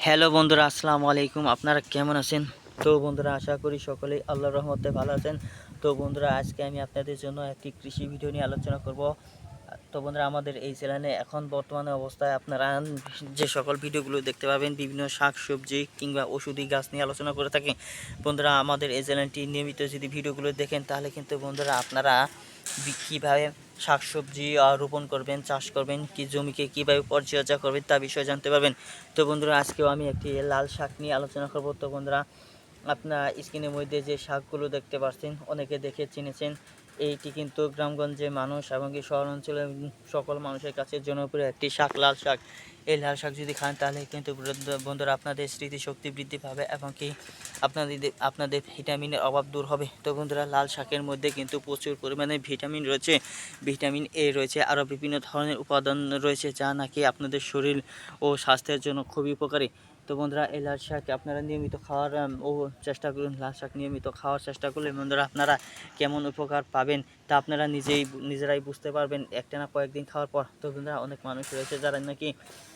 Hello বন্ধুরা, আসসালামু আলাইকুম। আপনারা কেমন আছেন? তো বন্ধুরা, আশা করি সকলেই আল্লাহর রহমতে ভালো আছেন। তো বন্ধুরা, আজকে আমি আপনাদের জন্য একটি কৃষি ভিডিও নিয়ে আলোচনা করব। তো বন্ধুরা, আমাদের এই চ্যানেলে এখন বর্তমানে অবস্থায় আপনারা যে সকল ভিডিওগুলো দেখতে পাবেন, বিভিন্ন শাক সবজি কিংবা ওষুধি গাছ নিয়ে আলোচনা করে থাকি। বন্ধুরা, আমাদের এই চ্যানেলটি নিয়মিত যদি ভিডিওগুলো দেখেন, তাহলে কিন্তু বন্ধুরা আপনারা কীভাবে শাকসবজি রোপণ করবেন, চাষ করবেন, কি জমিকে কীভাবে পরিচর্যা করবেন তা বিষয়ে জানতে পারবেন। তো বন্ধুরা, আজকেও আমি একটি লাল শাক নিয়ে আলোচনা করব। তো বন্ধুরা, আপনার স্ক্রিনের মধ্যে যে শাকগুলো দেখতে পাচ্ছেন, অনেকে দেখে চিনেছেন। এইটি কিন্তু গ্রামগঞ্জে মানুষ এবং কি শহর অঞ্চলের সকল মানুষের কাছে জনপ্রিয় একটি শাক, লাল শাক। এই লাল শাক যদি খান, তাহলে কিন্তু বন্ধুরা আপনাদের স্মৃতিশক্তি বৃদ্ধি পাবে এবং কি আপনাদের ভিটামিনের অভাব দূর হবে। তো বন্ধুরা, লাল শাকের মধ্যে কিন্তু প্রচুর পরিমাণে ভিটামিন রয়েছে, ভিটামিন এ রয়েছে, আরও বিভিন্ন ধরনের উপাদান রয়েছে, যা নাকি আপনাদের শরীর ও স্বাস্থ্যের জন্য খুবই উপকারী। তো বন্ধুরা, এই লাল শাক আপনারা নিয়মিত খাওয়ার চেষ্টা করুন। লাল শাক নিয়মিত খাওয়ার চেষ্টা করলে বন্ধুরা আপনারা কেমন উপকার পাবেন তা আপনারা নিজেরাই বুঝতে পারবেন একটানা কয়েকদিন খাওয়ার পর। তো বন্ধুরা, অনেক মানুষ রয়েছে যারা নাকি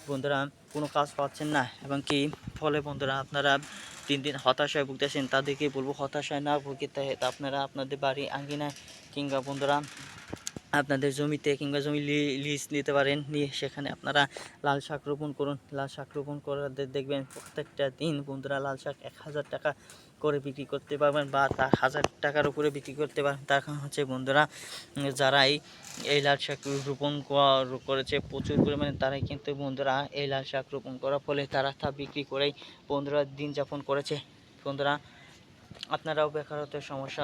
বন্ধুরা কোনো কাজ পাচ্ছেন না এবং কি ফলে বন্ধুরা আপনারা দিন দিন হতাশায় ভুগতেছেন। তাদেরকে বলবো হতাশায় না ভুগে আপনারা আপনাদের বাড়ি আঙ্গিনায় কিংবা বন্ধুরা আপনাদের জমিতে কিংবা জমি লিজ নিতে পারেন, নিয়ে সেখানে আপনারা লাল শাক রোপণ করুন। লাল শাক রোপণ করে দেখবেন প্রত্যেকটা দিন বন্ধুরা লাল শাক 1000 টাকা করে বিক্রি করতে পারবেন, বা তার 1000 টাকার উপরে বিক্রি করতে পারবেন। তার কারণ হচ্ছে বন্ধুরা, যারাই এই লাল শাক রোপণ করেছে প্রচুর পরিমাণে, তারাই কিন্তু বন্ধুরা এই লাল শাক রোপণ করার ফলে তারা তা বিক্রি করেই বন্ধুরা দিন যাপন করেছে। বন্ধুরা, আপনারাও বেকারত্বের সমস্যা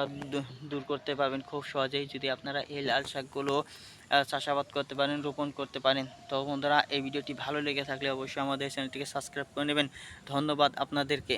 দূর করতে পারবেন খুব সহজেই যদি আপনারা এই লাল শাকগুলো চাষাবাদ করতে পারেন, রোপণ করতে পারেন। তো বন্ধুরা, এই ভিডিওটি ভালো লেগে থাকলে অবশ্যই আমাদের চ্যানেলটিকে সাবস্ক্রাইব করে নেবেন। ধন্যবাদ আপনাদেরকে।